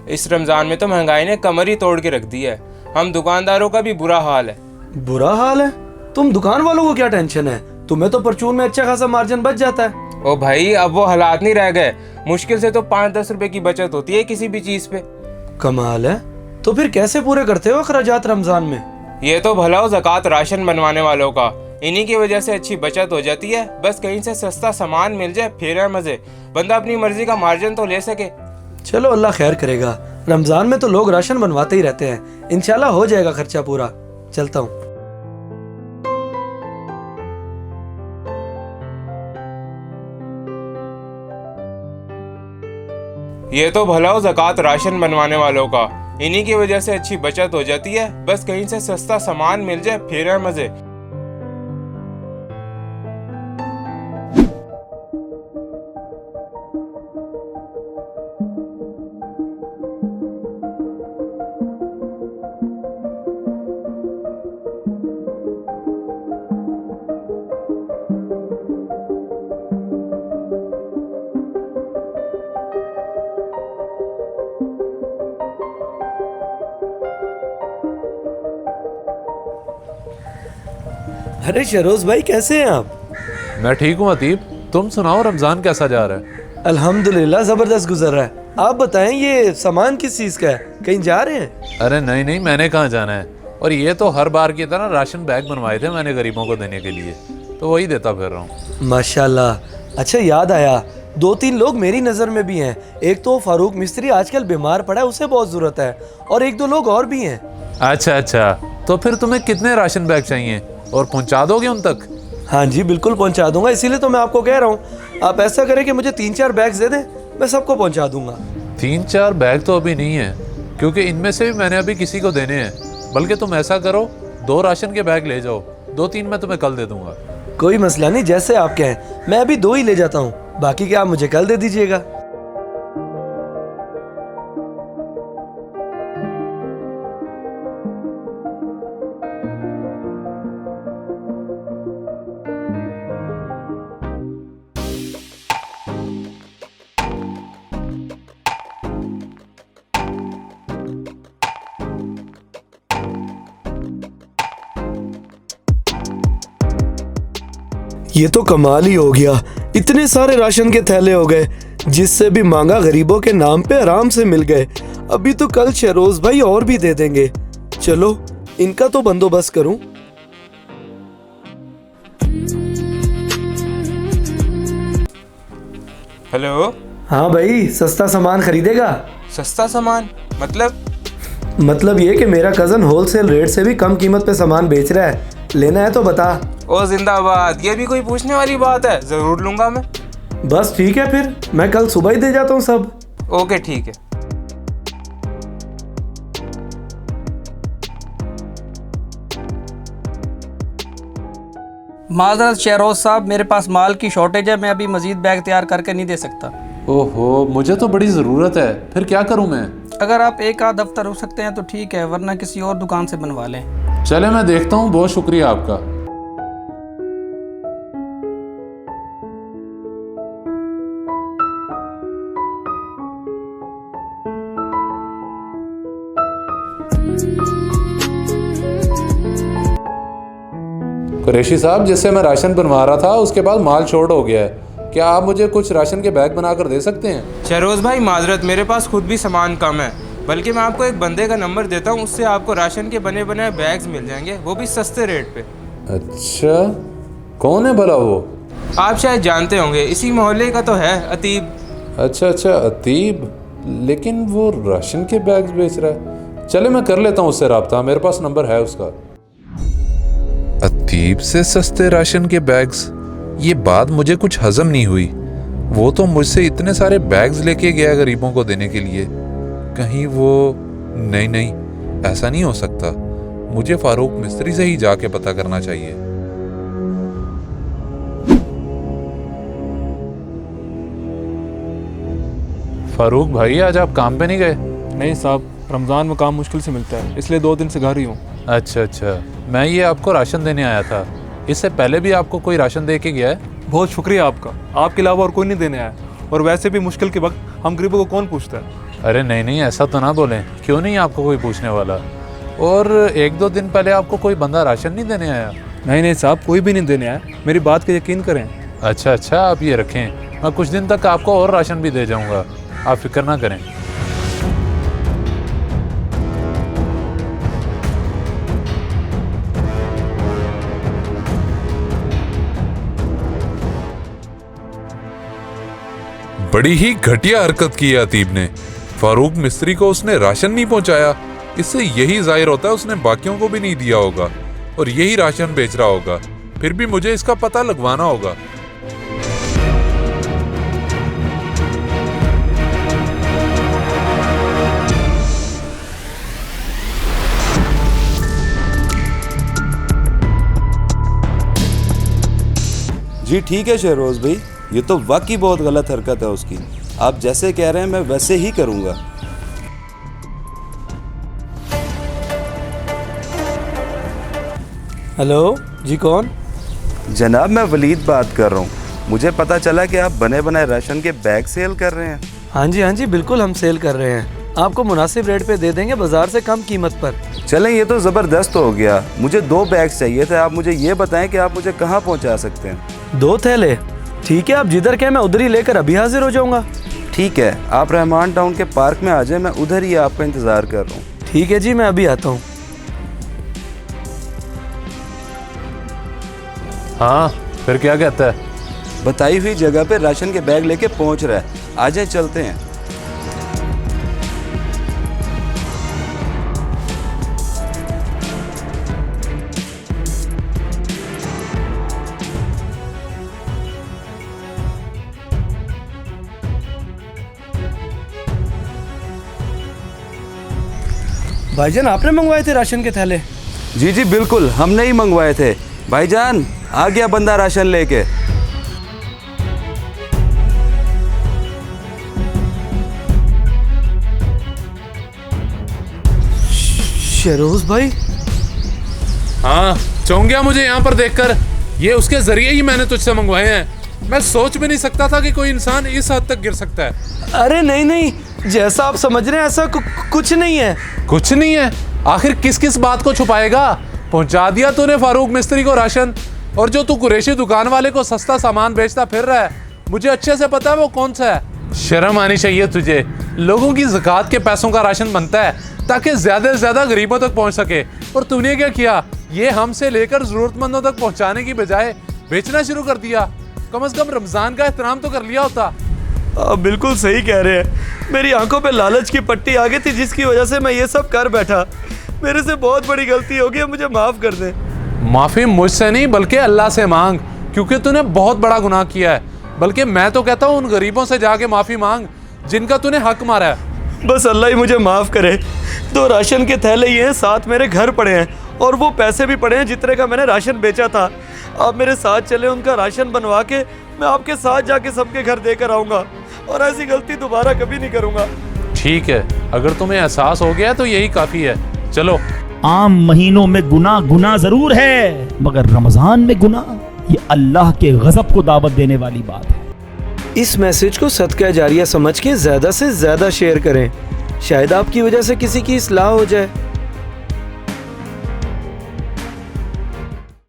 इस रमज़ान में तो महंगाई ने कमर ही तोड़ के रख दी है। हम दुकानदारों का भी बुरा हाल है। बुरा हाल है? तुम दुकान वालों को क्या टेंशन है? तुम्हें तो परचून में अच्छा खासा मार्जिन बच जाता है। ओ भाई, अब वो हालात नहीं रह गए। मुश्किल से तो 5-10 रुपए की बचत होती है किसी भी चीज पे। कमाल है। तो फिर कैसे पूरे करते हो अखराजात रमजान में? ये तो भला हो ज़कात राशन बनवाने वालों का, इन्हीं की वजह से अच्छी बचत हो जाती है। बस कहीं से सस्ता सामान मिल जाए, फिर है मजे। बंदा अपनी मर्जी का मार्जिन तो ले सके। चलो अल्लाह खैर करेगा। रमजान में तो लोग राशन बनवाते ही रहते हैं। इंशाल्लाह हो जाएगा खर्चा पूरा। चलता हूँ। ये तो भला हो ज़कात राशन बनवाने वालों का, इन्हीं की वजह से अच्छी बचत हो जाती है। बस कहीं से सस्ता सामान मिल जाए, फिर है मजे। अरे शरोज भाई, कैसे हैं आप? मैं ठीक हूँ अतीब, तुम सुनाओ रमज़ान कैसा जा रहा है? अल्हम्दुलिल्लाह ज़बरदस्त गुजर रहा है। आप बताएं, ये सामान किस चीज़ का है? कहीं जा रहे हैं? अरे नहीं नहीं, मैंने कहाँ जाना है। और ये तो हर बार की तरह राशन बैग बनवाए थे मैंने गरीबों को देने के लिए, तो वही देता फिर रहा हूँ। माशाल्लाह। अच्छा याद आया, 2-3 लोग मेरी नज़र में भी हैं। एक तो फारूक मिस्त्री आजकल बीमार पड़ा है, उसे बहुत ज़रूरत है। और 1-2 लोग और भी हैं। अच्छा, तो फिर तुम्हें कितने राशन बैग चाहिए और पहुँचा दोगे उन तक? हाँ जी, बिल्कुल पहुंचा दूंगा। इसीलिए तो मैं आपको कह रहा हूँ, आप ऐसा करें कि मुझे 3-4 बैग्स दे दें, मैं सबको पहुंचा दूंगा। 3-4 बैग तो अभी नहीं है, क्योंकि इनमें से भी मैंने अभी किसी को देने हैं। बल्कि तुम ऐसा करो, 2 राशन के बैग ले जाओ, 2-3 मैं तुम्हें कल दे दूंगा। कोई मसला नहीं, जैसे आप कहें। मैं अभी 2 ही ले जाता हूँ, बाकी के आप मुझे कल दे दीजिएगा। ये तो कमाल ही हो गया। इतने सारे राशन के थैले हो गए, जिससे भी मांगा गरीबों के नाम पे आराम से मिल गए। अभी तो कल शहरोज भाई और भी दे देंगे। चलो इनका तो बंदोबस्त करूं। हेलो। हाँ भाई, सस्ता सामान खरीदेगा? सस्ता सामान मतलब ये कि मेरा कजन होलसेल रेट से भी कम कीमत पे सामान बेच रहा है। लेना है तो बता। ओ जिंदाबाद, ये भी कोई पूछने वाली बात है? जरूर लूंगा मैं। बस ठीक है, फिर मैं कल सुबह ही दे जाता हूँ सब। ओके ठीक है। माजरत शहरोज साहब, मेरे पास माल की शॉर्टेज है। मैं अभी मजीद बैग तैयार करके नहीं दे सकता। ओहो, मुझे तो बड़ी ज़रूरत है, फिर क्या करूँ मैं? अगर आप एक आध दफ्तर रुक सकते हैं तो ठीक है, वरना किसी और दुकान से बनवा लें। चले मैं देखता हूँ, बहुत शुक्रिया आपका। कुरैशी साहब, जिससे मैं राशन बनवा रहा था उसके बाद माल शॉर्ट हो गया है। क्या आप मुझे कुछ राशन के बैग बनाकर दे सकते हैं? शहरोज भाई माजरत, मेरे पास खुद भी सामान कम है। बल्कि मैं आपको एक बंदे का नंबर देता हूँ, उससे आपको राशन के बने बनाए बैग्स मिल जाएंगे, वो भी सस्ते रेट पे। अच्छा, कौन है भला वो? आप शायद जानते होंगे, इसी मोहल्ले का तो है, अतीब। अच्छा, अतीब। लेकिन वो राशन के बैग्स बेच रहा है। चले मैं कर लेता हूँ उससे रब्ता, मेरे पास नंबर है उसका। अतीब से सस्ते राशन के बैग्स, ये बात मुझे कुछ हजम नहीं हुई। वो तो मुझसे इतने सारे बैग्स लेके गया गरीबों को देने के लिए। कहीं वो नहीं, ऐसा नहीं हो सकता। मुझे फारूक मिस्त्री से ही जाके पता करना चाहिए। फारूक भाई, आज आप काम पे नहीं गए? नहीं साहब, रमज़ान में काम मुश्किल से मिलता है, इसलिए 2 दिन से घर ही हूँ। अच्छा, मैं ये आपको राशन देने आया था। इससे पहले भी आपको कोई राशन दे के गया है? बहुत शुक्रिया आपका, आपके अलावा और कोई नहीं देने आया। और वैसे भी मुश्किल के वक्त हम गरीबों को कौन पूछता है। अरे नहीं नहीं, ऐसा तो ना बोलें, क्यों नहीं आपको कोई पूछने वाला। और 1-2 दिन पहले आपको कोई बंदा राशन नहीं देने आया? नहीं नहीं साहब, कोई भी नहीं देने आया, मेरी बात का यकीन करें। अच्छा अच्छा, आप ये रखें, मैं कुछ दिन तक आपको और राशन भी दे जाऊंगा, आप फिक्र ना करें। बड़ी ही घटिया हरकत की है अतीब ने। फारूक मिस्त्री को उसने राशन नहीं पहुंचाया। इससे यही जाहिर होता है उसने बाकियों को भी नहीं दिया होगा और यही राशन बेच रहा होगा। फिर भी मुझे इसका पता लगवाना होगा। जी ठीक है शहरोज भाई, ये तो वाकई बहुत गलत हरकत है उसकी। आप जैसे कह रहे हैं मैं वैसे ही करूंगा। हेलो जी, कौन? जनाब मैं वलीद बात कर रहा हूँ। मुझे पता चला कि आप बने बनाए राशन के बैग सेल कर रहे हैं। हाँ जी बिल्कुल, हम सेल कर रहे हैं। आपको मुनासिब रेट पे दे देंगे, बाजार से कम कीमत पर। चलें, ये तो ज़बरदस्त हो गया। मुझे 2 बैग चाहिए थे। आप मुझे ये बताएं कि आप मुझे कहाँ पहुँचा सकते हैं। 2 थैले? ठीक है, आप जिधर कहें मैं उधर ही लेकर अभी हाजिर हो जाऊंगा। ठीक है, आप रहमान टाउन के पार्क में आ जाएं, मैं उधर ही आपका इंतज़ार कर रहा हूँ। ठीक है जी, मैं अभी आता हूँ। हाँ, फिर क्या कहता है? बताई हुई जगह पे राशन के बैग लेके पहुँच रहा है। आ जाएं, चलते हैं। भाईजान, आपने मंगवाए थे राशन के थैले? जी जी बिल्कुल, हमने ही मंगवाए थे। भाईजान, आ गया बंदा राशन लेके। शहरोज भाई? हाँ, चौंक गया मुझे यहाँ पर देखकर। ये उसके जरिए ही मैंने तुझसे मंगवाए हैं। मैं सोच भी नहीं सकता था कि कोई इंसान इस हद तक गिर सकता है। अरे नहीं, जैसा आप समझ रहे हैं ऐसा कुछ नहीं है। कुछ नहीं है? आखिर किस किस बात को छुपाएगा? पहुंचा दिया तूने फारूक मिस्त्री को राशन, और जो तू कुरैशी दुकान वाले को सस्ता सामान बेचता फिर रहा है, मुझे अच्छे से पता है वो कौन सा है। शर्म आनी चाहिए तुझे। लोगों की ज़कात के पैसों का राशन बनता है ताकि ज्यादा से ज्यादा गरीबों तक पहुंच सके, और तूने क्या किया? ये हमसे लेकर जरूरतमंदों तक पहुंचाने की बजाय बेचना शुरू कर दिया। कम से कम रमजान का एहतराम तो कर लिया होता। आप बिल्कुल सही कह रहे हैं। मेरी आंखों पे लालच की पट्टी आ गई थी, जिसकी वजह से मैं ये सब कर बैठा। मेरे से बहुत बड़ी गलती हो गई, मुझे माफ कर दें। माफी मुझसे नहीं बल्कि अल्लाह से मांग, क्योंकि तूने बहुत बड़ा गुनाह किया है। बल्कि मैं तो कहता हूँ उन गरीबों से जाके माफी मांग जिनका तूने हक मारा है। बस अल्लाह ही मुझे माफ करे। 2 राशन के थैले ये हैं, 7 मेरे घर पड़े हैं, और वो पैसे भी पड़े हैं जितने का मैंने राशन बेचा था। आप मेरे साथ चले, उनका राशन बनवा के मैं आपके साथ जाके सबके घर देकर आऊँगा, और ऐसी गलती दोबारा कभी नहीं करूँगा। ठीक है, अगर तुम्हें एहसास हो गया तो यही काफ़ी है। चलो। आम महीनों में गुनाह जरूर है, मगर रमजान में गुनाह, ये अल्लाह के गजब को दावत देने वाली बात है। इस मैसेज को सदका जारिया समझ के ज़्यादा से ज़्यादा शेयर करें। शायद आपकी वजह से किसी की इस्लाह हो जाए।